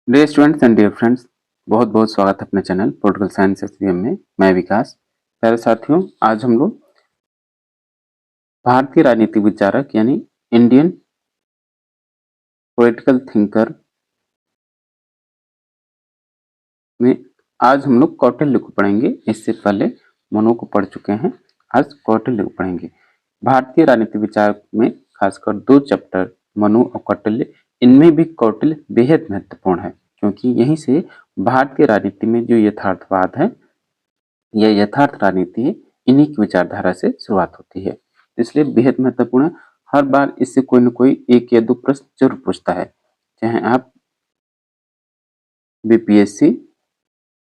Dear students and dear friends, बहुत बहुत स्वागत है अपने चैनल पॉलिटिकल साइंस एसवीएम में। मैं विकास। प्यारे साथियों, आज हम लोग भारतीय राजनीतिक विचारक यानी इंडियन पॉलिटिकल थिंकर में आज हम लोग कौटिल्य को पढ़ेंगे। इससे पहले मनु को पढ़ चुके हैं, आज कौटिल्य को पढ़ेंगे। भारतीय राजनीतिक विचार में खासकर दो चैप्टर मनु और कौटिल्य, इनमें भी कौटिल्य बेहद महत्वपूर्ण है, क्योंकि यहीं से भारतीय राजनीति में जो यथार्थवाद है, यह यथार्थ राजनीति है, इन्हीं की विचारधारा से शुरुआत होती है, इसलिए बेहद महत्वपूर्ण है। हर बार इससे कोई न कोई एक या दो प्रश्न जरूर पूछता है, चाहे आप बीपीएससी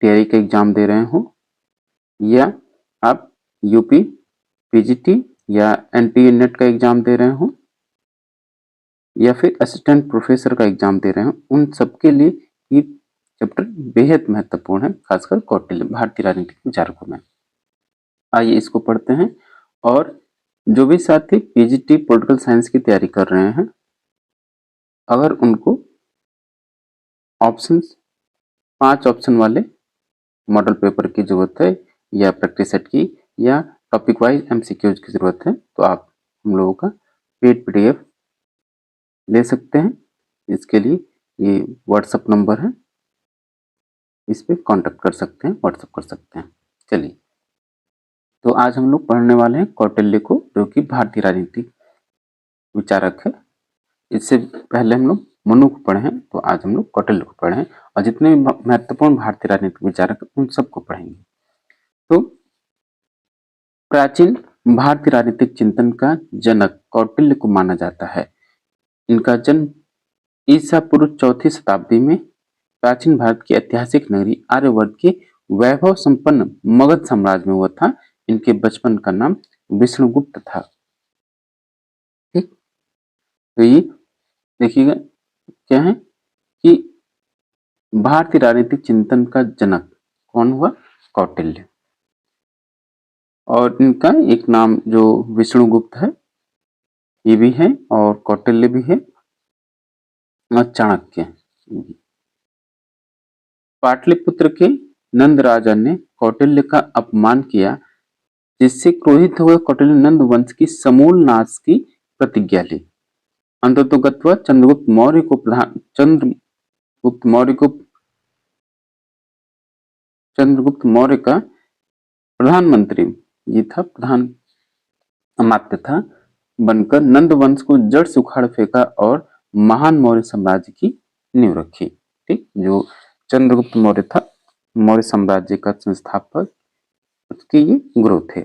टीआरई का एग्जाम दे रहे हो या आप यूपी पीजीटी या एनटीए नेट का एग्जाम दे रहे हो या फिर असिस्टेंट प्रोफेसर का एग्जाम दे रहे हो, उन सबके लिए ये चैप्टर बेहद महत्वपूर्ण है, खासकर कौटिल्य भारतीय राजनीतिक विचारकों में। आइए इसको पढ़ते हैं। और जो भी साथी पीजीटी पॉलिटिकल साइंस की तैयारी कर रहे हैं, अगर उनको ऑप्शंस 5 ऑप्शन वाले मॉडल पेपर की जरूरत है या प्रैक्टिस सेट की या टॉपिक वाइज एमसीक्यूज की जरूरत है, तो आप हम लोगों का पेड पीडीएफ ले सकते हैं। इसके लिए ये व्हाट्सएप नंबर है, इस पे कांटेक्ट कर सकते हैं, व्हाट्सएप कर सकते हैं। चलिए, तो आज हम लोग पढ़ने वाले हैं कौटिल्य को, जो कि भारतीय राजनीतिक विचारक है। इससे पहले हम लोग मनु को पढ़े हैं, तो आज हम लोग कौटिल्य को पढ़े हैं, और जितने भी महत्वपूर्ण भारतीय राजनीतिक विचारक उन सबको पढ़ेंगे। तो प्राचीन भारतीय राजनीतिक चिंतन का जनक कौटिल्य को माना जाता है। इनका जन्म ईसा पूर्व 4वीं शताब्दी में प्राचीन भारत की ऐतिहासिक नगरी आर्यवर्त के वैभव संपन्न मगध साम्राज्य में हुआ था। इनके बचपन का नाम विष्णुगुप्त था। ठीक, तो ये देखिएगा क्या है कि भारतीय राजनीतिक चिंतन का जनक कौन हुआ? कौटिल्य। और इनका एक नाम जो विष्णुगुप्त है ये भी है, और कौटिल्य भी है, और चाणक्य। पाटलिपुत्र के नंद राजा ने कौटिल्य का अपमान किया, जिससे क्रोधित हुए कौटिल्य नंद वंश की समूल नाश की प्रतिज्ञा ली। अंततोगत्वा चंद्रगुप्त मौर्य का प्रधानमंत्री ये था, प्रधान अमात्य था, बनकर नंद वंश को जड़ से उखाड़ फेंका और महान मौर्य साम्राज्य की नींव रखी। ठीक, जो चंद्रगुप्त मौर्य था, मौर्य साम्राज्य का संस्थापक, उसके ये गुरु थे।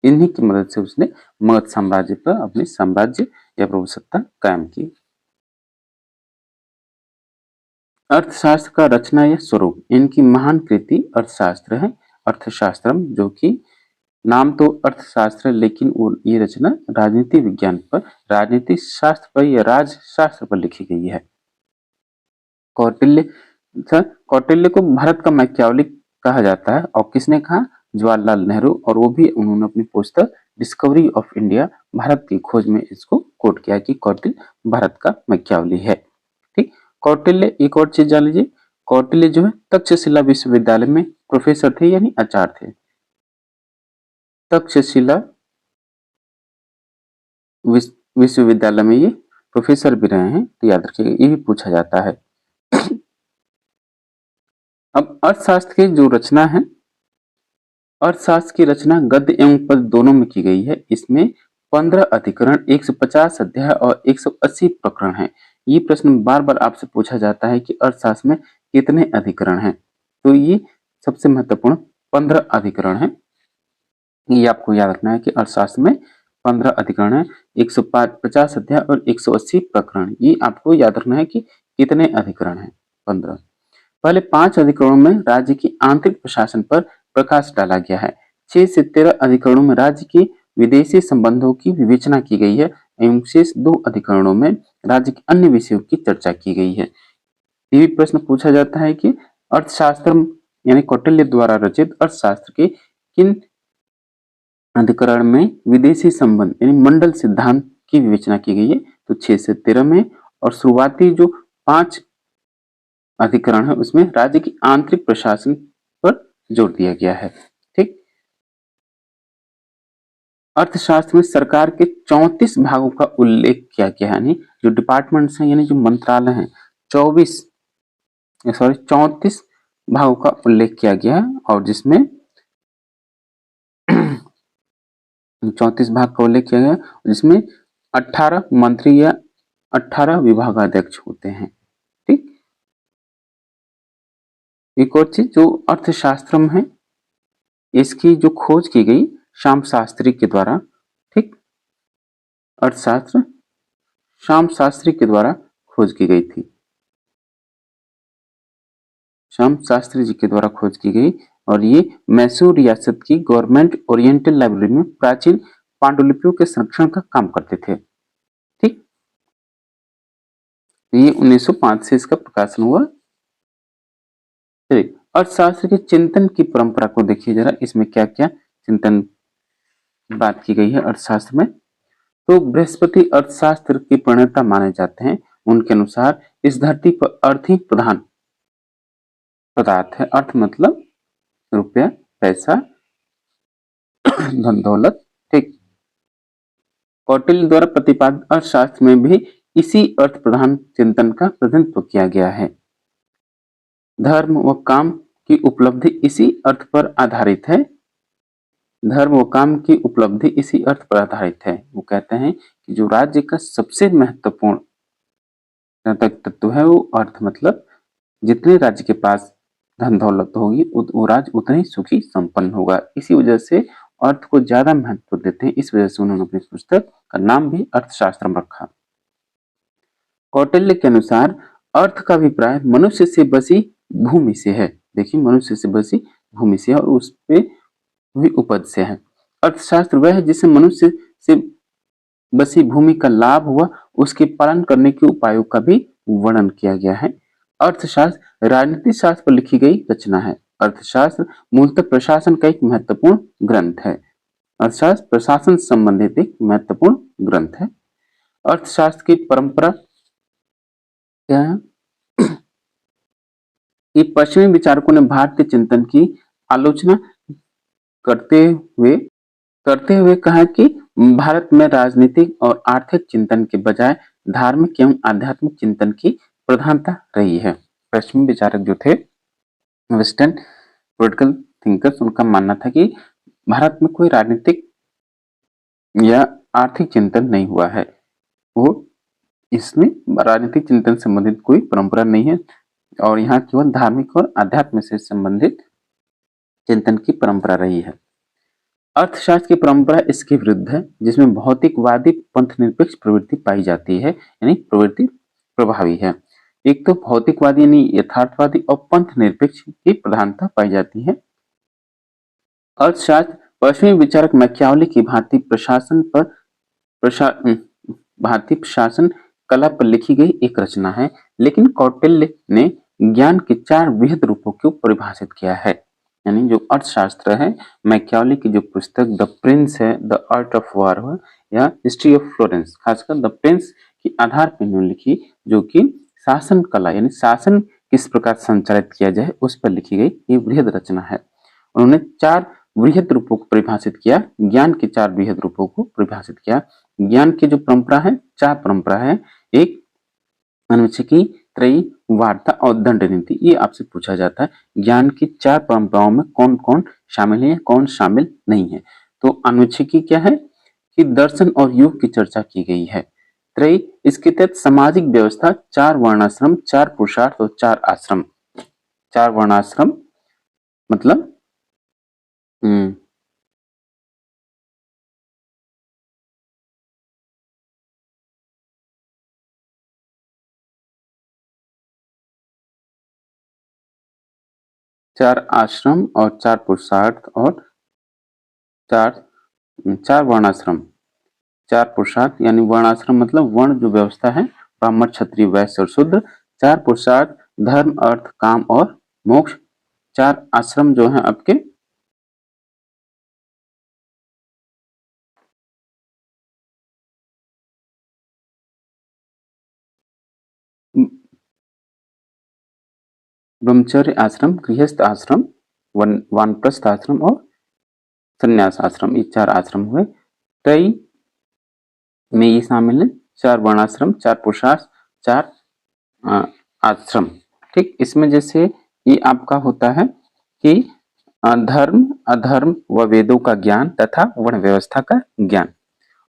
इन्हीं की मदद से उसने मगध साम्राज्य पर अपनी साम्राज्य या प्रभुसत्ता कायम की। अर्थशास्त्र का रचना या स्वरूप, इनकी महान कृति अर्थशास्त्र है, अर्थशास्त्रम, जो कि नाम तो अर्थशास्त्र है, लेकिन वो ये रचना राजनीति विज्ञान पर, राजनीतिक शास्त्र पर या राजशास्त्र पर लिखी गई है। कौटिल्य को भारत का मैकियावली कहा जाता है, और किसने कहा? जवाहरलाल नेहरू, और वो भी उन्होंने अपनी पुस्तक डिस्कवरी ऑफ इंडिया, भारत की खोज में इसको कोट किया कि कौटिल्य भारत का मैकियावली है। ठीक, कौटिल्य एक और चीज जान लीजिए, कौटिल्य जो है तक्षशिला विश्वविद्यालय में प्रोफेसर थे, यानी आचार्य थे। तक्षशिला विश्वविद्यालय में ये प्रोफेसर भी रहे हैं, तो याद रखिएगा, ये भी पूछा जाता है। अब अर्थशास्त्र की जो रचना है, अर्थशास्त्र की रचना गद्य एवं पद दोनों में की गई है। इसमें 15 अधिकरण, 150 अध्याय और 180 प्रकरण हैं। ये प्रश्न बार बार आपसे पूछा जाता है कि अर्थशास्त्र में कितने अधिकरण हैं, तो ये सबसे महत्वपूर्ण 15 अधिकरण है। ये आपको याद रखना है कि अर्थशास्त्र में 15 अधिकरण है, 150 अध्याय और 180 प्रकरण। ये आपको याद रखना है कि कितने अधिकरण हैं, 15। पहले 5 अधिकरणों में राज्य की आंतरिक प्रशासन पर प्रकाश डाला गया है। 6 से 13 अधिकरणों में राज्य के विदेशी संबंधों की विवेचना की गई है, एवं शेष 2 अधिकरणों में राज्य के अन्य विषयों की चर्चा की गई है। ये भी प्रश्न पूछा जाता है कि अर्थशास्त्र यानी कौटिल्य द्वारा रचित अर्थशास्त्र के किन अधिकरण में विदेशी संबंध यानी मंडल सिद्धांत की विवेचना की गई है, तो 6 से 13 में। और शुरुआती जो 5 अधिकरण है उसमें राज्य की आंतरिक प्रशासन पर जोर दिया गया है। ठीक। अर्थशास्त्र में सरकार के 34 भागों का उल्लेख किया गया है, यानी जो डिपार्टमेंट्स हैं यानी जो मंत्रालय हैं 34 भागों का उल्लेख किया गया है और जिसमें 34 भाग का उल्लेख किया गया जिसमें 18 मंत्री या 18 विभागाध्यक्ष होते हैं। ठीक। एक और चीज जो अर्थशास्त्र में है इसकी जो खोज की गई श्याम शास्त्री के द्वारा। ठीक। अर्थशास्त्र श्याम शास्त्री के द्वारा खोज की गई थी। श्याम शास्त्री जी के द्वारा खोज की गई और ये मैसूर रियासत की गवर्नमेंट ओरिएंटल लाइब्रेरी में प्राचीन पांडुलिपियों के संरक्षण का काम करते थे। ठीक। ये 1905 से इसका प्रकाशन हुआ। चलिए अर्थशास्त्र के चिंतन की परंपरा को देखिए जरा, इसमें क्या क्या चिंतन बात की गई है अर्थशास्त्र में। तो बृहस्पति अर्थशास्त्र के प्रणेता माने जाते हैं। उनके अनुसार इस धरती पर अर्थ ही प्रधान पदार्थ है। अर्थ मतलब रुपया, पैसा, धन दौलत। ठीक। कौटिल्य द्वारा प्रतिपादित अर्थशास्त्र में भी इसी अर्थ प्रधान चिंतन का प्रतिनिधित्व किया गया है। धर्म व काम की उपलब्धि इसी अर्थ पर आधारित है। धर्म व काम की उपलब्धि इसी अर्थ पर आधारित है। वो कहते हैं कि जो राज्य का सबसे महत्वपूर्ण तत्व है वो अर्थ, मतलब जितने राज्य के पास धन दौलत होगी वो राज्य उतना ही सुखी संपन्न होगा। इसी वजह से अर्थ को ज्यादा महत्व देते हैं। इस वजह से उन्होंने अपनी पुस्तक का नाम भी अर्थशास्त्र में रखा। कौटिल्य के अनुसार अर्थ का अभिप्राय मनुष्य से बसी भूमि से है। देखिए मनुष्य से बसी भूमि से है और उस पे भी उपज से है। अर्थशास्त्र वह है जिससे मनुष्य से बसी भूमि का लाभ हुआ, उसके पालन करने के उपायों का भी वर्णन किया गया है। अर्थशास्त्र राजनीतिक शास्त्र पर लिखी गई रचना है। अर्थशास्त्र मूलतः प्रशासन का एक महत्वपूर्ण ग्रंथ है। अर्थशास्त्र प्रशासन से संबंधित एक महत्वपूर्ण ग्रंथ है। अर्थशास्त्र की परंपरा क्या है कि पश्चिमी विचारकों ने भारतीय चिंतन की आलोचना करते हुए कहा कि भारत में राजनीतिक और आर्थिक चिंतन के बजाय धार्मिक एवं आध्यात्मिक चिंतन की प्रधानता रही है। पश्चिमी विचारक जो थे वेस्टर्न पॉलिटिकल थिंकर्स, उनका मानना था कि भारत में कोई राजनीतिक या आर्थिक चिंतन नहीं हुआ है। वो इसमें राजनीतिक चिंतन संबंधित कोई परंपरा नहीं है और यहाँ केवल धार्मिक और आध्यात्म से संबंधित चिंतन की परंपरा रही है। अर्थशास्त्र की परंपरा इसके विरुद्ध है, जिसमें भौतिकवादी पंथ निरपेक्ष प्रवृत्ति पाई जाती है, यानी प्रवृत्ति प्रभावी है। एक तो भौतिकवादी यानी यथार्थवादी और पंथ निरपेक्ष की प्रधानता पाई जाती है। अर्थशास्त्र पश्चिमी विचारक मैकियावली की भारतीय प्रशासन कला पर लिखी गई एक रचना है, लेकिन कौटिल्य ने ज्ञान के 4 वृहद रूपों को परिभाषित किया है। यानी जो अर्थशास्त्र है, मैकियावली की जो पुस्तक द प्रिंस है, द आर्ट ऑफ वॉर या हिस्ट्री ऑफ फ्लोरेंस, खासकर द प्रिंस के आधार पर इन्होंने लिखी, जो कि शासन कला यानी शासन किस प्रकार संचालित किया जाए उस पर लिखी गई ये वृहद रचना है। उन्होंने 4 वृहद रूपों को परिभाषित किया, ज्ञान के 4 वृहद रूपों को परिभाषित किया। ज्ञान की जो परंपरा है, 4 परंपरा है। एक अनुच्छेकी, त्रयी, वार्ता और दंड नीति। ये आपसे पूछा जाता है ज्ञान की 4 परंपराओं में कौन कौन शामिल है, कौन शामिल नहीं है। तो अनुच्छेकी क्या है कि दर्शन और योग की चर्चा की गई है। त्रयी, इसके तहत सामाजिक व्यवस्था, 4 वर्णाश्रम, 4 पुरुषार्थ और 4 आश्रम। 4 वर्णाश्रम मतलब 4 आश्रम और 4 पुरुषार्थ और 4 वर्णाश्रम। 4 पुरुषार्थ यानी वर्णाश्रम मतलब वर्ण जो व्यवस्था है, ब्राह्मण, क्षत्रिय, वैश्य और शूद्र। 4 पुरुषार्थ धर्म, अर्थ, काम और मोक्ष। 4 आश्रम जो है आपके ब्रह्मचर्य आश्रम, गृहस्थ आश्रम, वानप्रस्थ आश्रम और संन्यास आश्रम, ये 4 आश्रम हुए। त्रयी में ये शामिल है 4 वर्णाश्रम, 4 पुरुषार्थ, 4 आश्रम। ठीक, इसमें जैसे ये आपका होता है कि धर्म, अधर्म व वेदों का ज्ञान तथा वर्ण व्यवस्था का ज्ञान।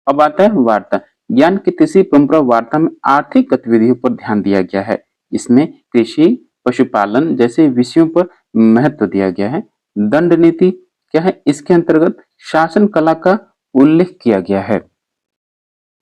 अब आता है वार्ता। ज्ञान की तीसरी परंपरा वार्ता में आर्थिक गतिविधियों पर ध्यान दिया गया है। इसमें कृषि, पशुपालन जैसे विषयों पर महत्व दिया गया है। दंड नीति क्या है? इसके अंतर्गत शासन कला का उल्लेख किया गया है।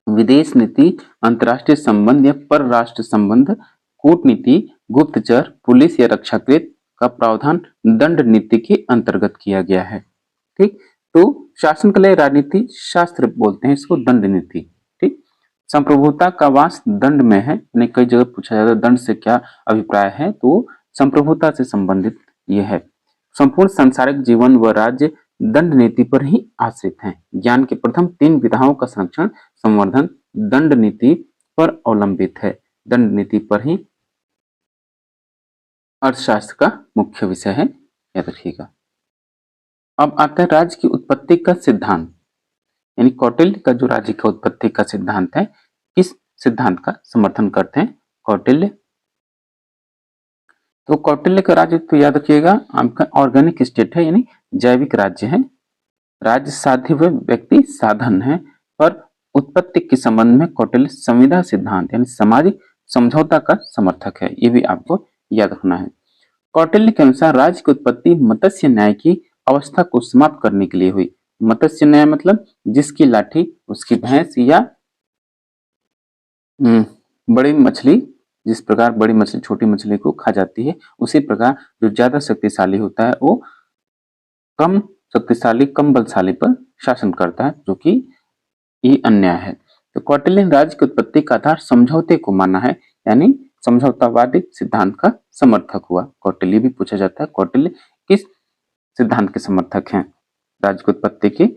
विदेश नीति, अंतर्राष्ट्रीय संबंध या परराष्ट्र संबंध, कूटनीति, गुप्तचर, पुलिस या रक्षाकृत का प्रावधान दंड नीति के अंतर्गत किया गया है। ठीक, तो शासन कला या राजनीति शास्त्र बोलते हैं इसको दंड नीति। ठीक, संप्रभुता का वास दंड में है। कई जगह पूछा जाता है दंड से क्या अभिप्राय है, तो संप्रभुता से संबंधित यह है। संपूर्ण सांसारिक जीवन व राज्य दंड नीति पर ही आश्रित है। ज्ञान के प्रथम 3 विधाओं का संरक्षण, संवर्धन दंड नीति पर अवलंबित है। दंड नीति पर ही अर्थशास्त्र का मुख्य विषय है, याद रखिएगा। अब आता है राज्य की उत्पत्ति का सिद्धांत, यानी कौटिल्य का जो राज्य की उत्पत्ति का सिद्धांत है, किस सिद्धांत का समर्थन करते हैं? कौटिल्य। तो कौटिल्य का राज्य तो याद रखिएगा आपका ऑर्गेनिक स्टेट है, यानी जैविक राज्य है। राज्य साध्य व व्यक्ति साधन है। पर उत्पत्ति के संबंध में कौटिल्य संविदा सिद्धांत यानी सामाजिक समझौता का समर्थक है। ये भी आपको याद रखना है। कौटिल्य के अनुसार राज्य की उत्पत्ति मत्स्य न्याय की अवस्था को समाप्त करने के लिए हुई। मत्स्य न्याय मतलब जिसकी लाठी उसकी भैंस, या बड़ी मछली, जिस प्रकार बड़ी मछली छोटी मछली को खा जाती है, उसी प्रकार जो ज्यादा शक्तिशाली होता है वो कम शक्तिशाली, कम बलशाली पर शासन करता है, जो कि ये अन्याय है। तो कौटिल्य राज्य की उत्पत्ति का आधार समझौते को माना है, यानी समझौतावादी सिद्धांत का समर्थक हुआ। कौटिल्य भी पूछा जाता है, कौटिल्य किस सिद्धांत के समर्थक हैं? राज्य की उत्पत्ति के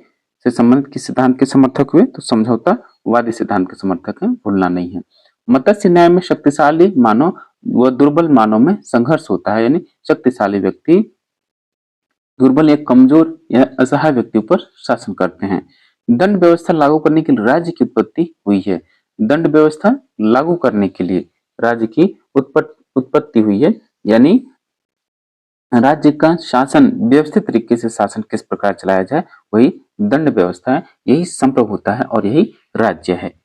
से संबंधित किस सिद्धांत के समर्थक हुए? तो समझौतावादी सिद्धांत के समर्थक हैं, भूलना नहीं है। मत्स्य न्याय में शक्तिशाली मानव व दुर्बल मानव में संघर्ष होता है, यानी शक्तिशाली व्यक्ति दुर्बल या कमजोर या असहाय व्यक्तियों पर शासन करते हैं। दंड व्यवस्था लागू करने के लिए राज्य की उत्पत्ति हुई है। दंड व्यवस्था लागू करने के लिए राज्य की उत्पत्ति हुई है, यानी राज्य का शासन, व्यवस्थित तरीके से शासन किस प्रकार चलाया जाए, वही दंड व्यवस्था है। यही संप्रभुता है और यही राज्य है।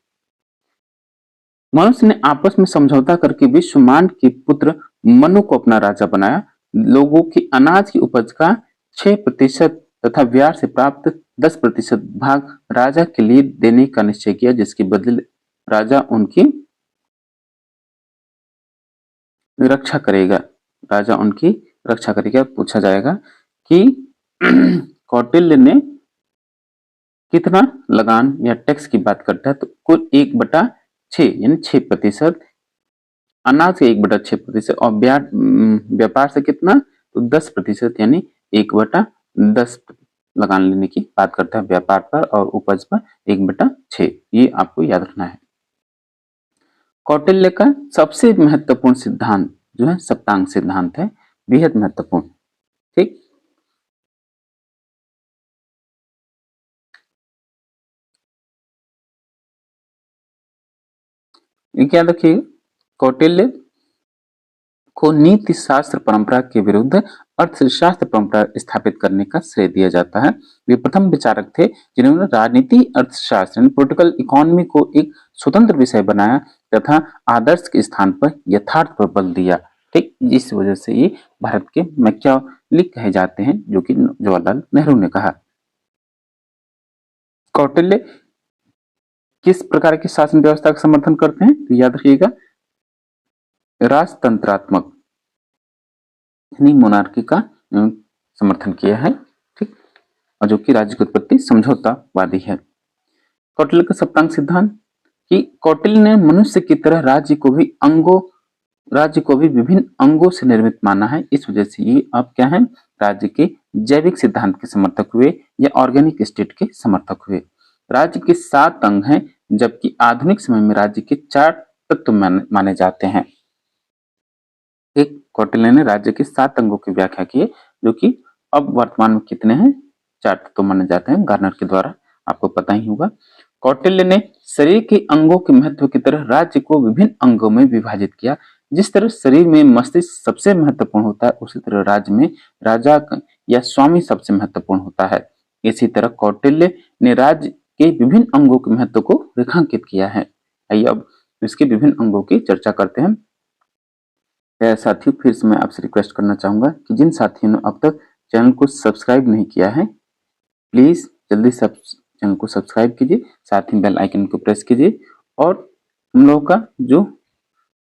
मनुष्य ने आपस में समझौता करके विश्वमान के पुत्र मनु को अपना राजा बनाया। लोगों की अनाज की उपज का 6% तथा व्यार से प्राप्त 10% भाग राजा के लिए देने का निश्चय किया, जिसके बदले राजा उनकी रक्षा करेगा। राजा उनकी रक्षा करेगा। पूछा जाएगा कि कौटिल्य ने कितना लगान या टैक्स की बात करता है, तो कुल 1/6 यानी 6%, अनाज के 1/6% और व्यापार से कितना, तो 10% यानी 1/10 लगान लेने की बात करता है व्यापार पर, और उपज पर 1/6। ये आपको याद रखना है। कौटिल्य का सबसे महत्वपूर्ण सिद्धांत जो है सप्तांग सिद्धांत है, बेहद महत्वपूर्ण। ठीक, ये क्या रखिएगा, कौटिल्य को नीति शास्त्र परंपरा के विरुद्ध अर्थशास्त्र परंपरा स्थापित करने का श्रेय दिया जाता है। वे प्रथम विचारक थे जिन्होंने राजनीति अर्थशास्त्र पॉलिटिकल इकोनॉमी को एक स्वतंत्र विषय बनाया तथा आदर्श के स्थान पर यथार्थ पर बल दिया। ठीक, जिस वजह से ये भारत के मैकियावेली कहे जाते हैं, जो कि जवाहरलाल नेहरू ने कहा। कौटिल्य किस प्रकार की शासन व्यवस्था का समर्थन करते हैं? तो याद रखिएगा, राजतंत्रात्मक यानी मोनार्की का समर्थन किया है। ठीक, और जो कि राज्य की उत्पत्ति समझौतावादी है। कौटिल्य का सप्तांग सिद्धांत कि कौटिल्य ने मनुष्य की तरह राज्य को भी विभिन्न अंगों से निर्मित माना है। इस वजह से ये अब क्या है, राज्य के जैविक सिद्धांत के समर्थक हुए या ऑर्गेनिक स्टेट के समर्थक हुए। राज्य के 7 अंग हैं, जबकि आधुनिक समय में राज्य के 4 तत्व माने जाते हैं। एक कौटिल्य ने राज्य के 7 अंगों की व्याख्या की है, जो कि अब वर्तमान में कितने हैं, 4 तत्व माने जाते हैं गार्नर के द्वारा, आपको पता ही होगा। कौटिल्य ने शरीर के अंगों के महत्व की तरह राज्य को विभिन्न अंगों में विभाजित किया। जिस तरह शरीर में मस्तिष्क सबसे महत्वपूर्ण होता है, उसी तरह राज्य में राजा या स्वामी सबसे महत्वपूर्ण होता है। इसी तरह कौटिल्य ने राज्य के विभिन्न अंगों के महत्व को रेखांकित किया है। आइए अब इसके विभिन्न अंगों की चर्चा करते हैं। साथियों, फिर से मैं आपसे रिक्वेस्ट करना चाहूंगा कि जिन साथियों ने अब तक चैनल को सब्सक्राइब नहीं किया है, प्लीज जल्दी से चैनल को सब्सक्राइब कीजिए, साथ ही बेल आइकन को प्रेस कीजिए। और हम लोगों का जो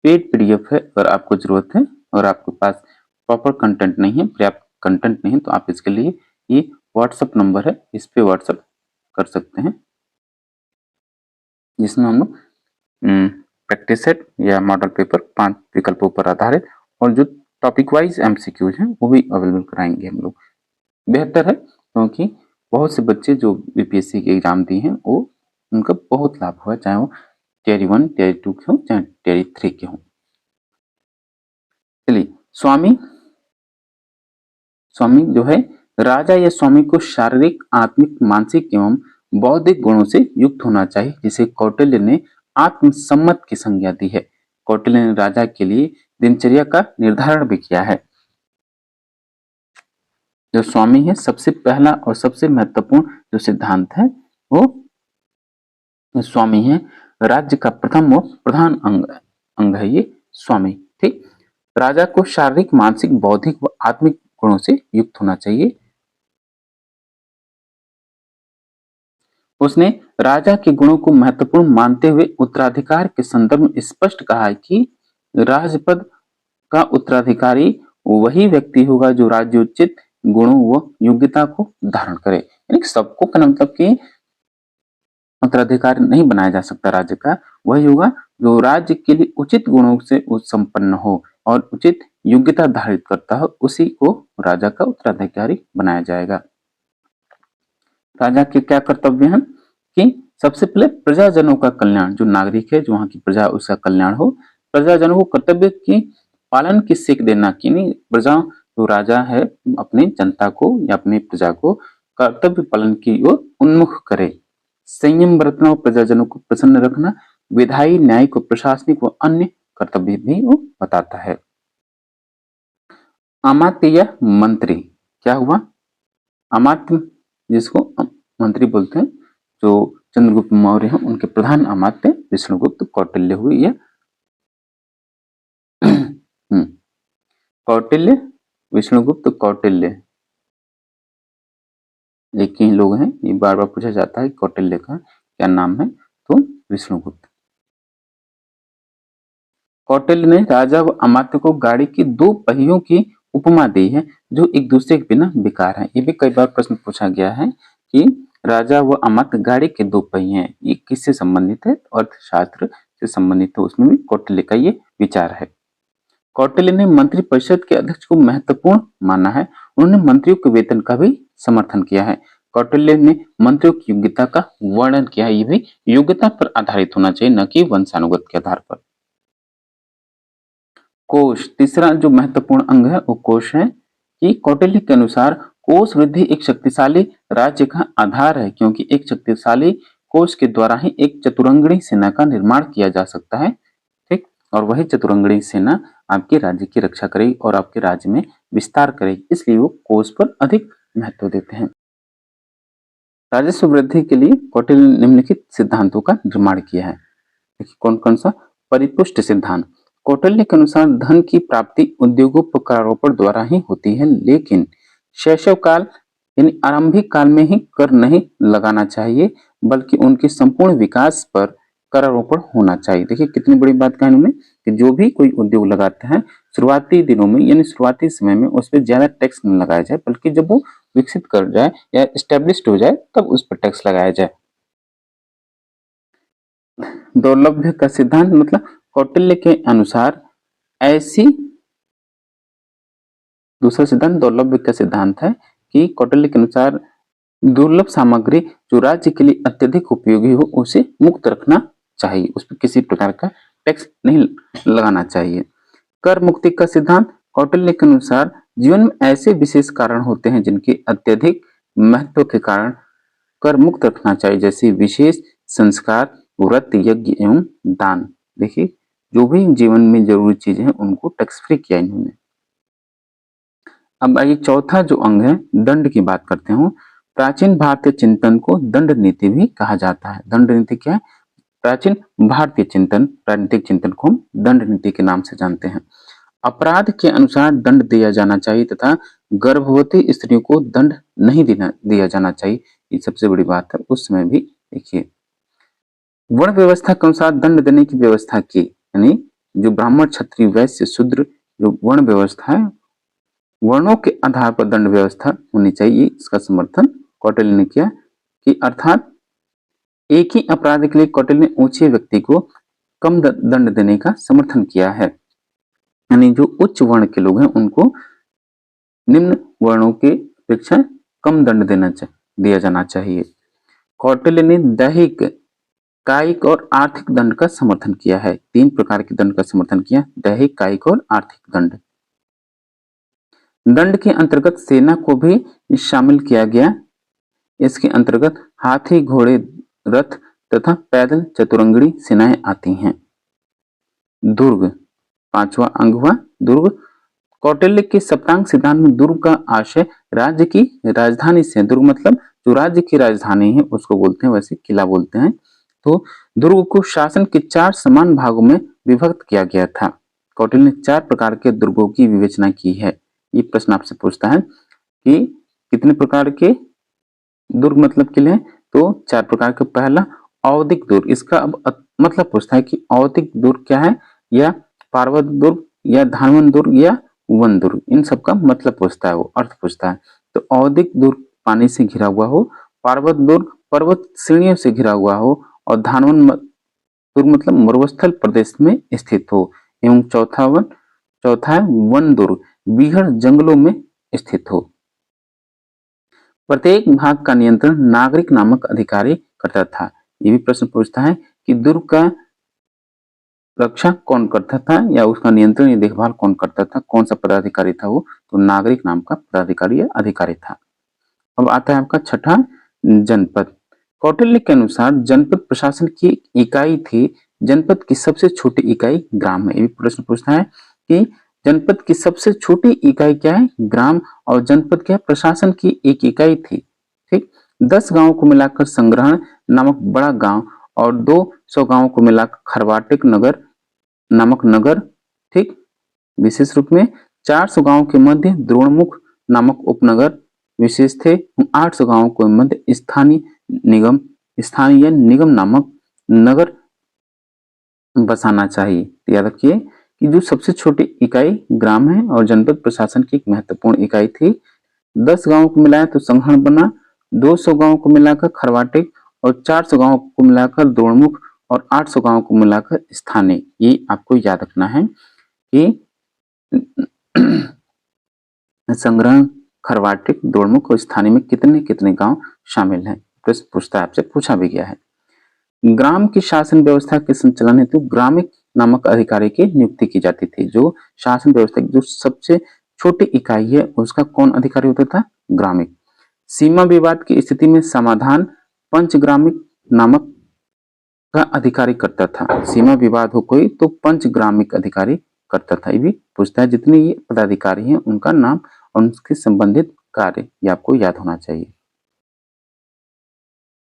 पेड पीडीएफ है, अगर आपको जरूरत है और आपके पास प्रॉपर कंटेंट नहीं है, पर्याप्त कंटेंट नहीं है, तो आप इसके लिए ये व्हाट्सएप नंबर है, इस पे व्हाट्सएप कर सकते हैं, जिसमें हम लोग प्रैक्टिस सेट या मॉडल पेपर 5 विकल्पों पर आधारित और जो टॉपिक वाइज एमसीक्यूज हैं वो भी अवेलेबल कराएंगे हम लोग। बेहतर है, क्योंकि बहुत से बच्चे जो बीपीएससी के एग्जाम दिए हैं वो उनका बहुत लाभ हुआ, चाहे वो टियर 1 टियर 2 के हो, चाहे टियर 3 के हो। चलिए, स्वामी जो है, राजा या स्वामी को शारीरिक, आत्मिक, मानसिक एवं बौद्धिक गुणों से युक्त होना चाहिए, जिसे कौटिल्य ने आत्मसम्मत की संज्ञा दी है। कौटिल्य ने राजा के लिए दिनचर्या का निर्धारण भी किया है। जो स्वामी है, सबसे पहला और सबसे महत्वपूर्ण जो सिद्धांत है वो स्वामी है। राज्य का प्रथम और प्रधान अंग है ये स्वामी। ठीक, राजा को शारीरिक, मानसिक, बौद्धिक व आत्मिक गुणों से युक्त होना चाहिए। उसने राजा के गुणों को महत्वपूर्ण मानते हुए उत्तराधिकार के संदर्भ में स्पष्ट कहा है कि राजपद का उत्तराधिकारी वही व्यक्ति होगा जो राज्योचित गुणों व योग्यता को धारण करे। यानी सबको कहना मतलब कि उत्तराधिकारी नहीं बनाया जा सकता राज्य का, वही होगा जो राज्य के लिए उचित गुणों से संपन्न हो और उचित योग्यता धारित करता हो, उसी को राजा का उत्तराधिकारी बनाया जाएगा। राजा के क्या कर्तव्य हैं कि सबसे पहले प्रजाजनों का कल्याण, जो नागरिक है, जो वहां की प्रजा, उसका कल्याण हो। प्रजाजनों को कर्तव्य की पालन की सीख देना, कि नहीं प्रजा, जो राजा है अपनी जनता को या अपनी प्रजा को कर्तव्य पालन की ओर उन्मुख करे। संयम बरतना और प्रजाजनों को प्रसन्न रखना, विधायी, न्यायिक, प्रशासनिक व अन्य कर्तव्य भी वो बताता है। अमात्य या मंत्री क्या हुआ? अमात्य जिसको मंत्री बोलते हैं, जो चंद्रगुप्त मौर्य हैं उनके प्रधान अमात्य विष्णुगुप्त, कौटिल्य हुई या कौटिल्य, विष्णुगुप्त, कौटिल्य एक ही लोग हैं। ये बार बार पूछा जाता है कौटिल्य का क्या नाम है, तो विष्णुगुप्त। कौटिल्य ने राजा व अमात्य को गाड़ी की 2 पहियों की उपमा दी है, जो एक दूसरे के बिना बेकार है। ये भी कई बार प्रश्न पूछा गया है कि राजा व अमात्य गाड़ी के 2 पहिए हैं, ये किससे संबंधित है? अर्थशास्त्र से संबंधित है, उसमें भी कौटिल्य का ये विचार है। कौटिल्य ने मंत्री परिषद के अध्यक्ष को महत्वपूर्ण माना है। उन्होंने मंत्रियों के वेतन का भी समर्थन किया है। कौटिल्य ने मंत्रियों की योग्यता का वर्णन किया है, ये भी योग्यता पर आधारित होना चाहिए, न कि वंशानुगत के आधार पर। कोष, तीसरा जो महत्वपूर्ण अंग है वो कोष है, कि कौटिल्य के अनुसार कोष वृद्धि एक शक्तिशाली राज्य का आधार है, क्योंकि एक शक्तिशाली कोष के द्वारा ही एक चतुरंगणी सेना का निर्माण किया जा सकता है। ठीक, और वही चतुरंगणी सेना आपके राज्य की रक्षा करेगी और आपके राज्य में विस्तार करेगी, इसलिए वो कोष पर अधिक महत्व देते हैं। राजस्व वृद्धि के लिए कौटिल्य ने निम्नलिखित सिद्धांतों का निर्माण किया है। देखिए कौन कौन सा? परिपुष्ट सिद्धांत। कौटिल्य के अनुसार धन की प्राप्ति उद्योगों पर करारोपण द्वारा ही होती है, लेकिन शैशव काल यानी आरंभिक काल में ही कर नहीं लगाना चाहिए, बल्कि उनके संपूर्ण विकास पर करारोपण होना चाहिए। देखिए कितनी बड़ी बात कही उन्होंने कि जो भी कोई उद्योग लगाते हैं शुरुआती दिनों में यानी शुरुआती समय में उस पर ज्यादा टैक्स न लगाया जाए, बल्कि जब वो विकसित कर जाए या एस्टेब्लिश्ड हो जाए तब उस पर टैक्स लगाया जाए। दौर्लभ्य का सिद्धांत मतलब कौटिल्य के अनुसार ऐसी, दूसरा सिद्धांत दौर्लभ्य का सिद्धांत है कि कौटिल्य के अनुसार दुर्लभ सामग्री जो राज्य के लिए अत्यधिक उपयोगी हो उसे मुक्त रखना चाहिए, उस पर किसी प्रकार का टैक्स नहीं लगाना चाहिए। कर मुक्ति का सिद्धांत कौटिल्य के अनुसार जीवन में ऐसे विशेष कारण होते हैं जिनके अत्यधिक महत्व के कारण कर मुक्त रखना चाहिए, जैसे विशेष संस्कार, व्रत, यज्ञ एवं दान। देखिए, जो भी जीवन में जरूरी चीजें हैं उनको टैक्स फ्री किया इन्होंने। अब आइए चौथा जो अंग है दंड की बात करते हो। प्राचीन भारतीय चिंतन को दंड नीति भी कहा जाता है। दंड नीति क्या है? प्राचीन भारतीय चिंतन, राजनीतिक चिंतन को हम दंड नीति के नाम से जानते हैं। अपराध के अनुसार दंड दिया जाना चाहिए तथा गर्भवती स्त्रियों को दंड नहीं दिया जाना चाहिए। ये सबसे बड़ी बात है। उस समय भी देखिए वर्ण व्यवस्था के अनुसार दंड देने की व्यवस्था की, यानी जो ब्राह्मण, क्षत्रिय, वैश्य, शूद्र जो वर्ण व्यवस्था है, वर्णों के आधार पर दंड व्यवस्था होनी चाहिए। इसका समर्थन कौटिल्य ने किया कि अर्थात एक ही अपराध के लिए कौटिल्य ने ऊंचे व्यक्ति को कम दंड देने का समर्थन किया है, यानी जो उच्च वर्ण के लोग हैं उनको निम्न वर्णों के अपेक्षा कम दंड दिया जाना चाहिए। कौटिल्य ने दैहिक, कायिक और आर्थिक दंड का समर्थन किया है। 3 प्रकार के दंड का समर्थन किया, दैहिक, कायिक और आर्थिक दंड। दंड के अंतर्गत सेना को भी शामिल किया गया। इसके अंतर्गत हाथी, घोड़े, रथ तथा पैदल चतुरंगड़ी सेनाएं आती हैं। दुर्ग, 5वां अंग हुआ दुर्ग। कौटिल्य के सप्तांग सिद्धांत में दुर्ग का आशय राज्य की राजधानी से, दुर्ग मतलब जो राज्य की राजधानी है उसको बोलते हैं, वैसे किला बोलते हैं। तो दुर्ग को शासन के 4 समान भागों में विभक्त किया गया था। कौटिल्य ने 4 प्रकार के दुर्गों की विवेचना की है। ये प्रश्न आपसे पूछता है कि कितने प्रकार के दुर्ग मतलब किले, तो 4 प्रकार के। पहला औदिक दुर्ग, इसका अब मतलब पूछता है कि औदिक दुर्ग क्या है, या पार्वत दुर्ग, या धानवन दुर्ग, या वन दुर्ग, इन सब का मतलब पूछता है, वो अर्थ पूछता है। तो औदिक दुर्ग पानी से घिरा हुआ हो, पार्वत दुर्ग पर्वत श्रेणियों से घिरा हुआ हो, और धानवन दुर्ग मतलब मरुस्थल प्रदेश में स्थित हो, एवं चौथा है वन दुर्ग, बीहड़ जंगलों में स्थित हो। प्रत्येक भाग का नियंत्रण नागरिक नामक अधिकारी करता था। ये भी प्रश्न पूछता है कि दुर्ग का रक्षा कौन करता था, या उसका नियंत्रण या देखभाल कौन करता था, कौन सा पदाधिकारी था वो, तो नागरिक नाम का पदाधिकारी या अधिकारी था। अब आता है आपका छठा जनपद। कौटिल्य के अनुसार जनपद प्रशासन की इकाई थी। जनपद की सबसे छोटी इकाई ग्राम है। ये भी प्रश्न पूछता है कि जनपद की सबसे छोटी इकाई क्या है, ग्राम, और जनपद क्या है, प्रशासन की एक इकाई थी। ठीक, 10 गांवों को मिलाकर संग्रहण नामक बड़ा गांव, और 200 गांवों को मिलाकर खरवाटिक नगर नामक नगर, ठीक, विशेष रूप में 400 गांवों के मध्य द्रोणमुख नामक उपनगर विशेष थे। 800 गांवों के मध्य स्थानीय निगम नामक नगर बसाना चाहिए। याद रखिए कि जो सबसे छोटी इकाई ग्राम है और जनपद प्रशासन की एक महत्वपूर्ण इकाई थी। 10 गांवों को मिलाया तो संगठन बना, 200 गांवों को मिलाकर खरवाटिक, और 400 गांवों को मिलाकर द्रोणमुख, और 800 गांवों को मिलाकर स्थानीय। ये आपको याद रखना है कि संग्रहण, खरवाटिक, द्रोणमुख और स्थानीय में कितने कितने गांव शामिल हैं, प्रश्न पूछता है, आपसे पूछा भी गया है। ग्राम की शासन व्यवस्था के संचालन हेतु ग्रामिक नामक अधिकारी की नियुक्ति की जाती थी। जो शासन व्यवस्था की जो सबसे छोटी इकाई है उसका कौन अधिकारी होता था, ग्रामिक। सीमा विवाद की स्थिति में समाधान पंचग्रामिक नामक का अधिकारी करता था। सीमा विवाद हो कोई तो पंचग्रामिक अधिकारी करता था। ये भी पूछता है, जितने ये पदाधिकारी हैं उनका नाम और उनके संबंधित कार्य, ये आपको याद होना चाहिए।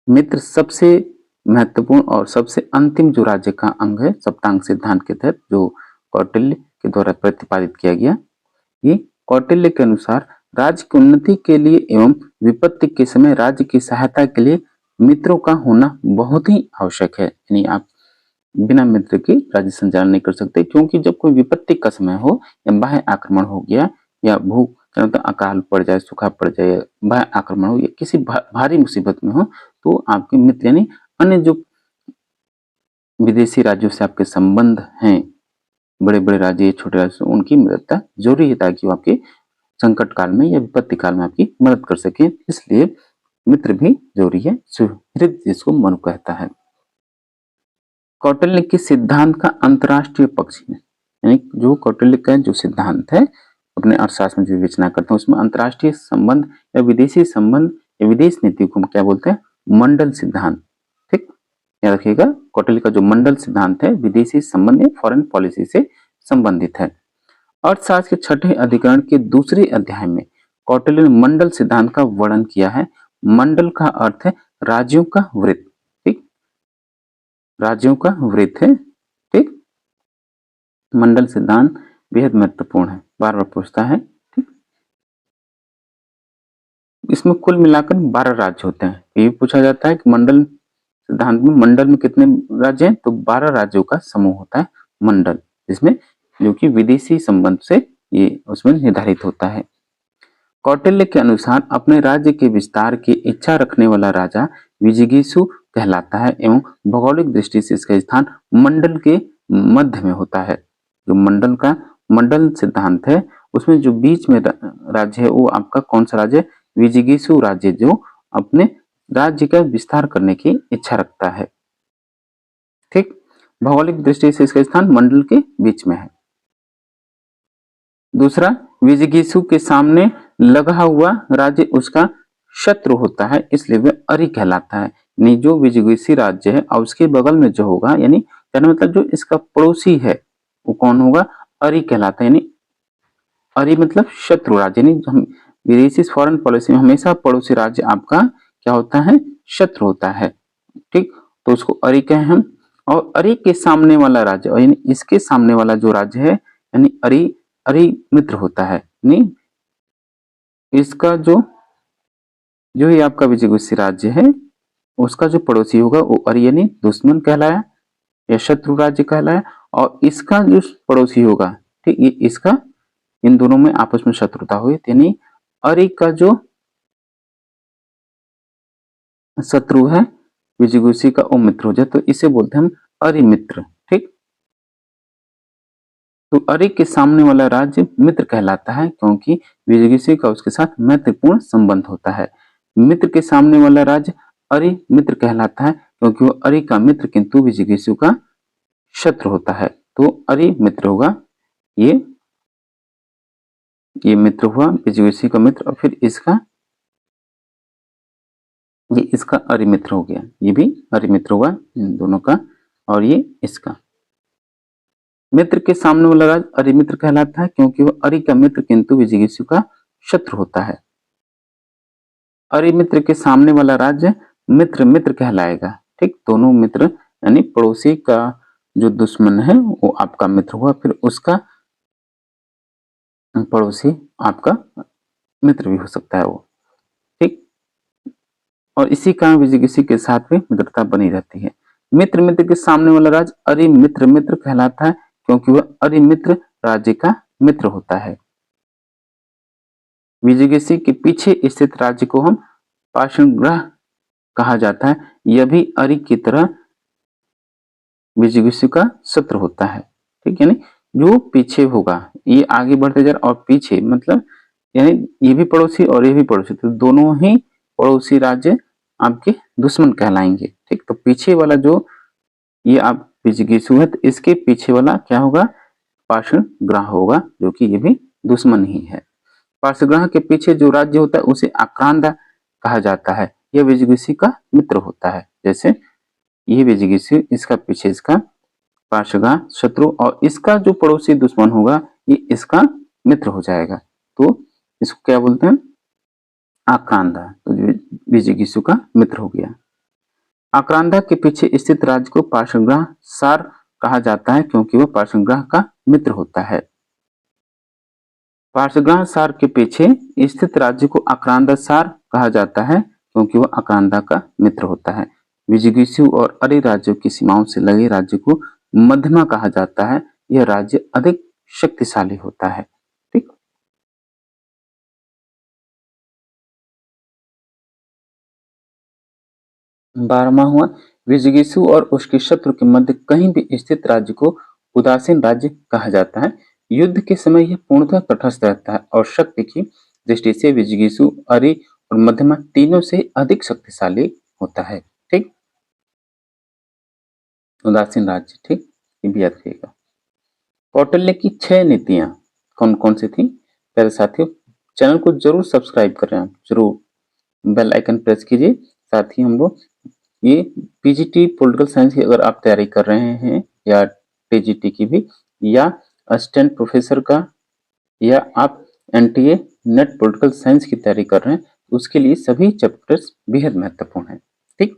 मित्र, सबसे महत्वपूर्ण और सबसे अंतिम जो राज्य का अंग है सप्तांग सिद्धांत के तहत जो कौटिल्य के द्वारा प्रतिपादित किया गया, ये कौटिल्य के अनुसार राज्य की उन्नति के लिए एवं विपत्ति के समय राज्य की सहायता के लिए मित्रों का होना बहुत ही आवश्यक है। यानी आप बिना मित्र के राज्य संचालन नहीं कर सकते, क्योंकि जब कोई विपत्ति का समय हो, या बाह्य आक्रमण हो गया, या भूख, अकाल पड़ जाए, सूखा पड़ जाए, बाह्य आक्रमण हो, या किसी भारी मुसीबत में हो, तो आपके मित्र यानी अन्य जो विदेशी राज्यों से आपके संबंध हैं, बड़े बड़े राज्य, छोटे राज्य, उनकी मदद जरूरी है ताकि वो आपके संकट काल में या विपत्ति काल में आपकी मदद कर सके। इसलिए मित्र भी जरूरी है, सुहृद जिसको मनु कहता है। कौटिल्य के सिद्धांत का अंतरराष्ट्रीय पक्ष है, यानी जो कौटिल्य का जो सिद्धांत है अपने अर्थशास्त्र में जो विवेचना करते हैं उसमें अंतर्राष्ट्रीय संबंध या विदेशी संबंध या विदेश नीति को क्या बोलते हैं? मंडल सिद्धांत। ठीक, याद रखिएगा, कौटिल्य का जो मंडल सिद्धांत है विदेशी संबंध या फॉरेन पॉलिसी से संबंधित है। अर्थशास्त्र के छठे अधिकरण के दूसरे अध्याय में कौटिल्य ने मंडल सिद्धांत का वर्णन किया है। मंडल का अर्थ है राज्यों का वृत्त। ठीक, राज्यों का वृत्त है। ठीक, मंडल सिद्धांत बेहद महत्वपूर्ण है, बार बार पूछता है। ठीक, इसमें कुल मिलाकर 12 राज्य होते हैं। ये भी पूछा जाता है कि मंडल सिद्धांत में मंडल में कितने राज्य हैं? तो 12 राज्यों का समूह होता है मंडल, जिसमें जो कि विदेशी संबंध से ये उसमें निर्धारित होता है। कौटिल्य के अनुसार अपने राज्य के विस्तार की इच्छा रखने वाला राजा विजिगीषु कहलाता है एवं भौगोलिक दृष्टि से इसका स्थान मंडल के मध्य में होता है। जो मंडल का मंडल सिद्धांत है उसमें जो बीच में राज्य है वो आपका कौन सा राज्य? विजिगीषु राज्य, जो अपने राज्य का विस्तार करने की इच्छा रखता है। ठीक, भौगोलिक दृष्टि से इसका स्थान मंडल के बीच में है। दूसरा, विजिगीषु के सामने लगा हुआ राज्य उसका शत्रु होता है, इसलिए वह अरि कहलाता है। यानी जो विजिगीषु राज्य है और उसके बगल में जो होगा, यानी कहने मतलब जो इसका पड़ोसी है वो कौन होगा? अरि कहलाता है। यानी अरि मतलब शत्रु राज्य। यानी हम विदेशी फॉरेन पॉलिसी में हमेशा पड़ोसी राज्य आपका क्या होता है? शत्रु होता है। ठीक, तो उसको अरि कहें हम। और अरि के सामने वाला राज्य, यानी इसके सामने वाला जो राज्य है, यानी अरि मित्र होता है। यानी इसका जो ये आपका विजिगीषु राज्य है उसका जो पड़ोसी होगा वो अरि यानी दुश्मन कहलाया या शत्रु राज्य कहलाया। और इसका जो पड़ोसी होगा, ठीक, ये इसका, इन दोनों में आपस में शत्रुता हुई, यानी अरि का जो शत्रु है विजिगीषु का वो मित्र हो जाए, तो इसे बोलते हैं हम अरि मित्र। ठीक, तो अरि के सामने वाला राज्य मित्र कहलाता है क्योंकि विजिगीषु का उसके साथ मैत्रीपूर्ण संबंध होता है। मित्र के सामने वाला राज्य अरि मित्र कहलाता है क्योंकि वो अरि का मित्र किंतु विजिगीषु का शत्रु होता है। तो अरि मित्र होगा, ये मित्र हुआ विजिगीषु का मित्र, और फिर इसका ये इसका अरि मित्र हो गया, ये भी अरि मित्र हुआ इन दोनों का, और ये इसका। मित्र के सामने वाला राज्य अरि मित्र कहलाता है क्योंकि वह अरि का मित्र किंतु विजिगीषु का शत्रु होता है। अरि मित्र के सामने वाला राज्य मित्र मित्र कहलाएगा। ठीक, दोनों मित्र यानी पड़ोसी का जो दुश्मन है वो आपका मित्र हुआ, फिर उसका पड़ोसी आपका मित्र भी हो सकता है वो। ठीक, और इसी कारण विजिगीषु के साथ में मित्रता बनी रहती है। मित्र मित्र के सामने वाला राज्य अरि मित्र मित्र कहलाता है क्योंकि वह अरि मित्र राज्य का मित्र होता है। विजिगीषु के पीछे स्थित राज्य को हम पाषाणग्रह कहा जाता है। यह भी अरि की तरह विजिगीषु का शत्रु होता है। ठीक, यानी जो पीछे होगा, ये आगे बढ़ते जा रहा और पीछे मतलब यानी ये भी पड़ोसी और ये भी पड़ोसी, तो दोनों ही पड़ोसी राज्य आपके दुश्मन कहलाएंगे। ठीक, तो पीछे वाला जो ये आप विजिगीषु है, तो इसके पीछे वाला क्या होगा? पाषाणग्रह होगा, जो कि ये भी दुश्मन ही है। पार्श्वग्रह के पीछे जो राज्य होता है उसे आक्रांता कहा जाता है। यह विजिगीषु का मित्र होता है। जैसे ये विजिगीषु, इसका पीछे इसका पार्श्वग्रह शत्रु, और इसका जो पड़ोसी दुश्मन होगा ये इसका मित्र हो जाएगा, तो इसको क्या बोलते हैं? आक्रांता। तो विजिगीषु का मित्र हो गया। आक्रांता के पीछे स्थित राज्य को पार्श्वग्रह सार कहा जाता है क्योंकि वह पार्श्वग्रह का मित्र होता है। पार्श्वग्रह सार के पीछे स्थित राज्य को आक्रांता सार कहा जाता है क्योंकि वह आक्रांता का मित्र होता है। विजिगीषु और अरि राज्यों की सीमाओं से लगे राज्य को मध्यमा कहा जाता है। यह राज्य अधिक शक्तिशाली होता है। ठीक, बारहवां हुआ, विजिगीषु और उसके शत्रु के मध्य कहीं भी स्थित राज्य को उदासीन राज्य कहा जाता है। युद्ध के समय यह पूर्णतः तटस्थ रहता है और शक्ति की दृष्टि से विजिगीषु, अरि और मध्यमा तीनों से अधिक शक्तिशाली होता है। ठीक, उदासीन राज्य। ठीक, ये भी याद रखिएगा। कौटिल्य की 6 नीतियां कौन कौन सी थी? प्यारे साथियों, चैनल को जरूर सब्सक्राइब करें, आप जरूर बेल आइकन प्रेस कीजिए। साथ ही हम लोग ये पीजीटी पॉलिटिकल साइंस की अगर आप तैयारी कर रहे हैं या टीजीटी की भी, या असिस्टेंट प्रोफेसर का, या आप एनटीए नेट पॉलिटिकल साइंस की तैयारी कर रहे हैं, उसके लिए सभी चैप्टर्स बेहद महत्वपूर्ण हैं। ठीक,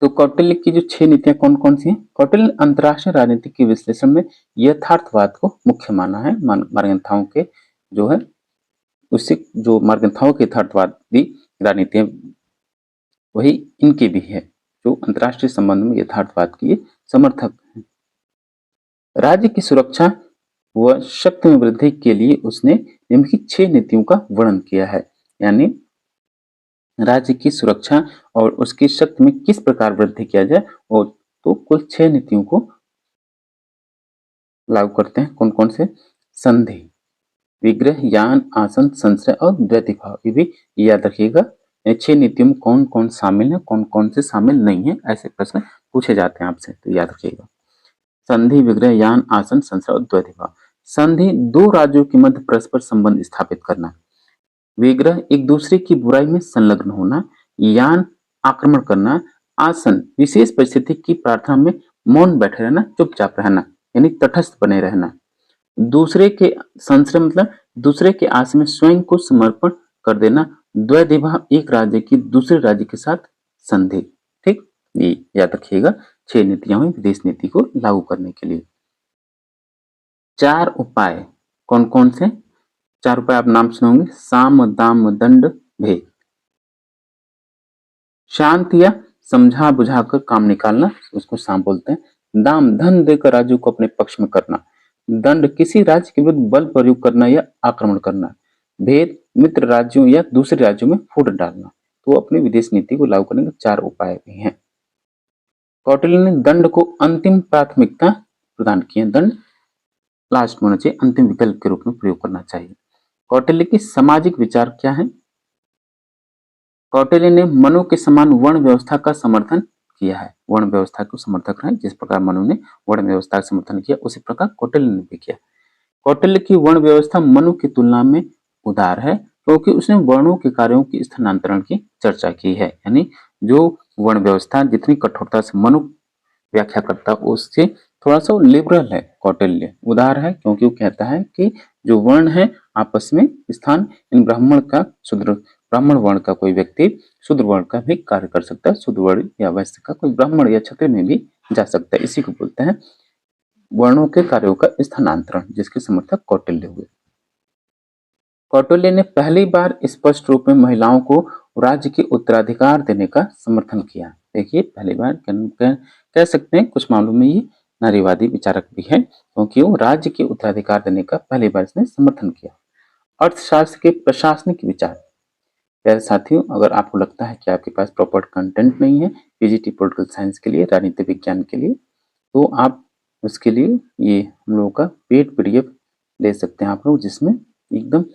तो कौटिल्य की जो 6 नीतियां कौन कौन सी हैं? कौटिल्य अंतरराष्ट्रीय राजनीति के विश्लेषण में यथार्थवाद को मुख्य माना है। मार्गन्थाओं के जो है उससे जो मार्गन्थाओं के यथार्थवादी राजनीतियां वही इनके भी है, जो अंतरराष्ट्रीय संबंध में यथार्थवाद की समर्थक है। राज्य की सुरक्षा व शक्ति में वृद्धि के लिए उसने निम्नलिखित 6 नीतियों का वर्णन किया है। यानी राज्य की सुरक्षा और उसकी शक्ति में किस प्रकार वृद्धि किया जाए, और तो कुल 6 नीतियों को लागू करते हैं। कौन कौन से? संधि, विग्रह, यान, आसन, संशय और द्वैतिभाव। ये भी याद रखिएगा। 6 नीतियों में कौन कौन शामिल है, कौन कौन से शामिल नहीं है, ऐसे प्रश्न पूछे जाते हैं आपसे, तो याद रखिएगा। संधि, विग्रह, यान, आसन, संशय और द्वैतिभाव। संधि, दो राज्यों के मध्य परस्पर संबंध स्थापित करना। विग्रह, एक दूसरे की बुराई में संलग्न होना। यान, आक्रमण करना। आसन, विशेष परिस्थिति की प्रार्थना में मौन बैठे रहना, चुपचाप रहना, यानी तटस्थ बने रहना। दूसरे के संशय मतलब दूसरे के आस में स्वयं को समर्पण कर देना। द्वैधिभाव, एक राज्य की दूसरे राज्य के साथ संधि। ठीक, ये याद रखिएगा। 6 नीतियां हुई विदेश नीति को लागू करने के लिए। 4 उपाय कौन कौन से? 4 उपाय आप नाम सुनोगे। साम, दाम, दंड, भेद। शांत या समझा बुझाकर काम निकालना, उसको साम बोलते हैं। दाम, धन देकर राज्यों को अपने पक्ष में करना। दंड, किसी राज्य के विरुद्ध बल प्रयोग करना या आक्रमण करना। भेद, मित्र राज्यों या दूसरे राज्यों में फूट डालना। तो अपनी विदेश नीति को लागू करने के 4 उपाय भी हैं। कौटिल्य ने दंड को अंतिम प्राथमिकता प्रदान की है। दंड लास्ट में होना चाहिए, अंतिम विकल्प के रूप में प्रयोग करना चाहिए। कौटिल्य के सामाजिक विचार क्या है? कौटिल्य ने मनु के समान वर्ण व्यवस्था का समर्थन किया है। वर्ण व्यवस्था को समर्थक रहे, जिस प्रकार मनु ने वर्ण व्यवस्था का समर्थन किया, उसी प्रकार कौटिल्य ने भी किया। कौटिल्य की वर्ण व्यवस्था मनु की तुलना में उदार है, क्योंकि उसने वर्णों के कार्यों की स्थानांतरण की चर्चा की है। यानी जो वर्ण व्यवस्था जितनी कठोरता से मनु व्याख्या करता, उससे थोड़ा सा लिबरल है कौटिल्य, उदार है, क्योंकि वो कहता है कि जो वर्ण है आपस में स्थान, इन ब्राह्मण वर्ण का कोई व्यक्ति शूद्र वर्ण का भी कार्य कर सकता है, शूद्र वर्ण या वैश्य का कोई ब्राह्मण या क्षत्रिय में भी जा सकता है। इसी को बोलते हैं वर्णों के कार्यों का स्थानांतरण, जिसके समर्थक कौटिल्य हुए। कौटिल्य ने पहली बार स्पष्ट रूप में महिलाओं को राज्य के उत्तराधिकार देने का समर्थन किया। देखिए, पहली बार कह सकते हैं कुछ मामलों में ये नारीवादी विचारक भी है, क्योंकि वो राज्य के उत्तराधिकार देने का पहली बार इसने समर्थन किया। अर्थशास्त्र के प्रशासनिक विचार। प्यारे साथियों, अगर आपको लगता है कि आपके पास प्रॉपर कंटेंट नहीं है पीजीटी पॉलिटिकल साइंस के लिए, राजनीति विज्ञान के लिए, तो आप उसके लिए ये हम लोगों का पेड पीडीएफ ले सकते हैं आप लोग, जिसमें एकदम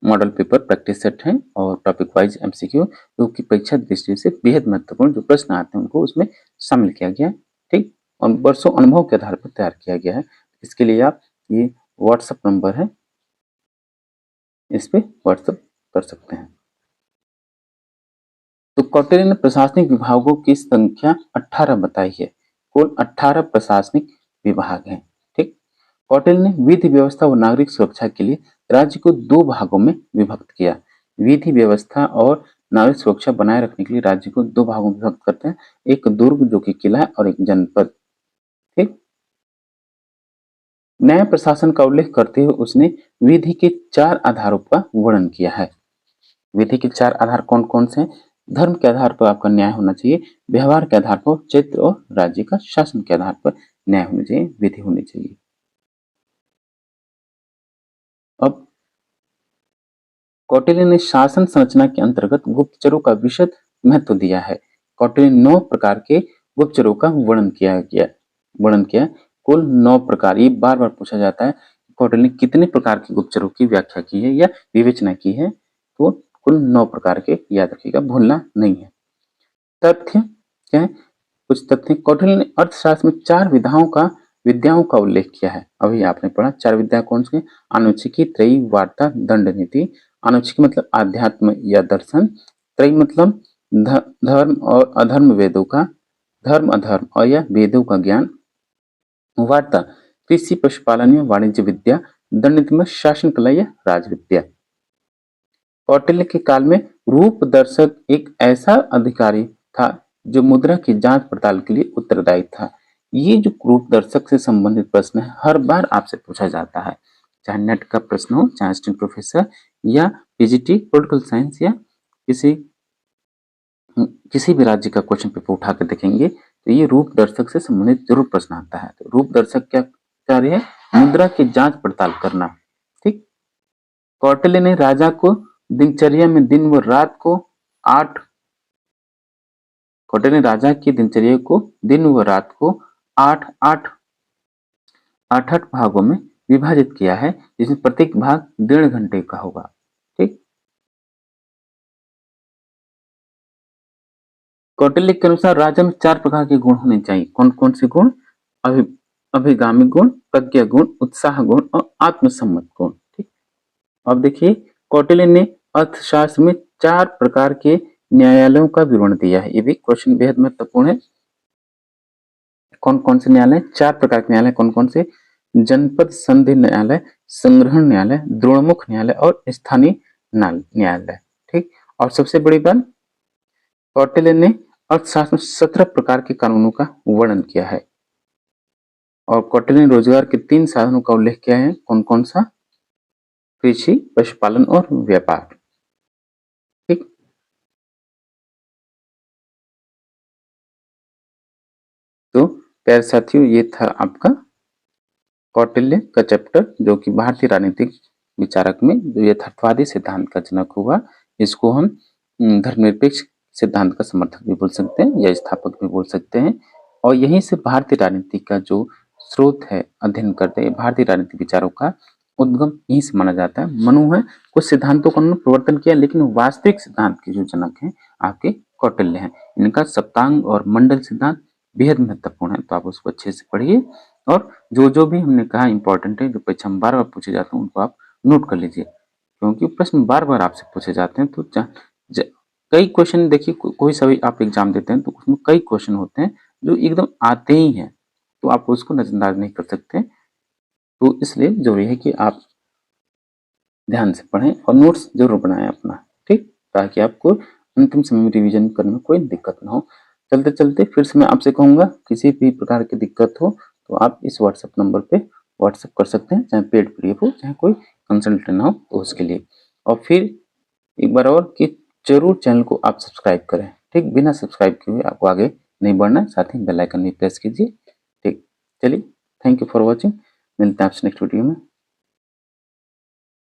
मॉडल पेपर प्रैक्टिस सेट है और टॉपिक वाइज एमसीक्यू, जो कि परीक्षा दृष्टि से बेहद महत्वपूर्ण जो प्रश्न आते हैं उनको उसमें शामिल किया गया है। ठीक, और वर्षों अनुभव के आधार पर तैयार किया गया है। इसके लिए आप ये व्हाट्सएप नंबर है, इस पे व्हाट्सएप कर सकते हैं। तो कौटिल्य ने प्रशासनिक विभागों की संख्या 18 बताई है। कुल 18 प्रशासनिक विभाग हैं। ठीक, कौटिल्य ने विधि व्यवस्था व नागरिक सुरक्षा के लिए राज्य को 2 भागों में विभक्त किया। विधि व्यवस्था और नागरिक सुरक्षा बनाए रखने के लिए राज्य को 2 भागों में विभक्त करते हैं, एक दुर्ग जो कि किला है और एक जनपद। ठीक, न्याय प्रशासन का उल्लेख करते हुए उसने विधि के 4 आधारों का वर्णन किया है। विधि के 4 आधार कौन कौन से हैं? धर्म के आधार पर आपका न्याय होना चाहिए, व्यवहार के आधार पर, क्षेत्र और राज्य का शासन के आधार पर न्याय होना चाहिए, विधि होनी चाहिए। अब कौटिल्य ने शासन संरचना के अंतर्गत गुप्तचरों का विशद महत्व दिया है। कौटिल्य ने 9 प्रकार के गुप्तचरों का वर्णन किया। कुल 9 प्रकार। ये बार बार पूछा जाता है कौटिल्य ने कितने प्रकार के गुप्तचरों की व्याख्या की है या विवेचना की है, तो कुल 9 प्रकार के याद रखिएगा, भूलना नहीं है। तथ्य क्या है? कुछ तथ्य। कौटिल्य ने अर्थशास्त्र में 4 विधाओं का विद्याओं का उल्लेख किया है? अभी आपने पढ़ा 4 विद्या कौन सी? आनुचिकी, त्रयी, वार्ता, दंड नीति। आनुचिकी मतलब आध्यात्म या दर्शन, त्रयी मतलब धर्म और अधर्म वेदों का, धर्म अधर्म और या वेदों का ज्ञान, वार्ता कृषि पशुपालन या वाणिज्य विद्या, दंड नीति में शासन कला या राजविद्या। कौटिल्य के काल में रूप दर्शक एक ऐसा अधिकारी था जो मुद्रा की जांच पड़ताल के लिए उत्तरदायी था। ये जो रूप दर्शक से संबंधित प्रश्न है हर बार आपसे पूछा जाता है, चाहे नेट का प्रश्न हो, चाहे असिस्टेंट प्रोफेसर या पीजीटी पॉलिटिकल साइंस या किसी भी राज्य का क्वेश्चन पेपर उठा कर देखेंगे तो ये रूप दर्शक से संबंधित जरूर प्रश्न आता है। तो रूप दर्शक क्या कार्य है? मुद्रा की जांच पड़ताल करना। ठीक। कौटिल्य ने राजा को दिनचर्या में दिन व रात को कौटिल्य ने राजा की दिनचर्या को दिन व रात को आठ भागों में विभाजित किया है, जिसमें प्रत्येक भाग 1.5 घंटे का होगा। ठीक। कौटिल्य के अनुसार राजा में 4 प्रकार के गुण होने चाहिए। कौन कौन से गुण? अभिगामी गुण, प्रज्ञा गुण, उत्साह गुण और आत्मसम्मत गुण। ठीक। अब देखिए कौटिल्य ने अर्थशास्त्र में 4 प्रकार के न्यायालयों का विवरण दिया है। ये भी क्वेश्चन बेहद महत्वपूर्ण है। कौन कौन से न्यायालय? 4 प्रकार के न्यायालय कौन कौन से? जनपद संधि न्यायालय, संग्रहण न्यायालय, द्रोणमुख न्यायालय और स्थानीय न्यायालय। ठीक। और सबसे बड़ी बात, कौटिल्य ने अर्थशास्त्र में 17 प्रकार के कानूनों का वर्णन किया है। और कौटिल्य ने रोजगार के 3 साधनों का उल्लेख किया है। कौन कौन सा? कृषि, पशुपालन और व्यापार। ठीक। तो प्यारे साथियों, ये था आपका कौटिल्य का चैप्टर, जो कि भारतीय राजनीतिक विचारक में जो यथार्थवादी सिद्धांत का जनक हुआ। इसको हम धर्मनिरपेक्ष सिद्धांत का समर्थक भी बोल सकते हैं या स्थापक भी बोल सकते हैं। और यहीं से भारतीय राजनीति का जो स्रोत है अध्ययन करते हैं, भारतीय राजनीतिक विचारों का उद्गम यहीं से माना जाता है। मनु है, कुछ सिद्धांतों का उन्होंने प्रवर्तन किया, लेकिन वास्तविक सिद्धांत के जो जनक हैं आपके कौटिल्य हैं। इनका सप्तांग और मंडल सिद्धांत बेहद महत्वपूर्ण है, तो आप उसको अच्छे से पढ़िए। और जो भी हमने कहा इंपॉर्टेंट है, जो परीक्षा में बार बार पूछे जाते हैं, उनको आप नोट कर लीजिए, क्योंकि प्रश्न बार बार आपसे पूछे जाते हैं। तो कई क्वेश्चन देखिए, कोई सभी आप एग्जाम देते हैं तो उसमें कई क्वेश्चन होते हैं जो एकदम आते ही हैं, तो आप उसको नजरअंदाज नहीं कर सकते। तो इसलिए जरूरी है कि आप ध्यान से पढ़ें और नोट्स जरूर बनाएं अपना। ठीक, ताकि आपको अंतिम समय में रिवीजन करने में कोई दिक्कत ना हो। चलते चलते फिर से मैं आपसे कहूंगा, किसी भी प्रकार की दिक्कत हो तो आप इस व्हाट्सएप नंबर पे व्हाट्सएप कर सकते हैं, चाहे पेड पीडीएफ हो, चाहे कोई कंसल्टेंट ना हो तो उसके लिए। और फिर एक बार और कि जरूर चैनल को आप सब्सक्राइब करें। ठीक, बिना सब्सक्राइब किए हुए आपको आगे नहीं बढ़ना है, साथ ही बेल आइकन भी प्रेस कीजिए। ठीक, चलिए, थैंक यू फॉर वॉचिंग। मिलते हैं आपसे नेक्स्ट वीडियो में।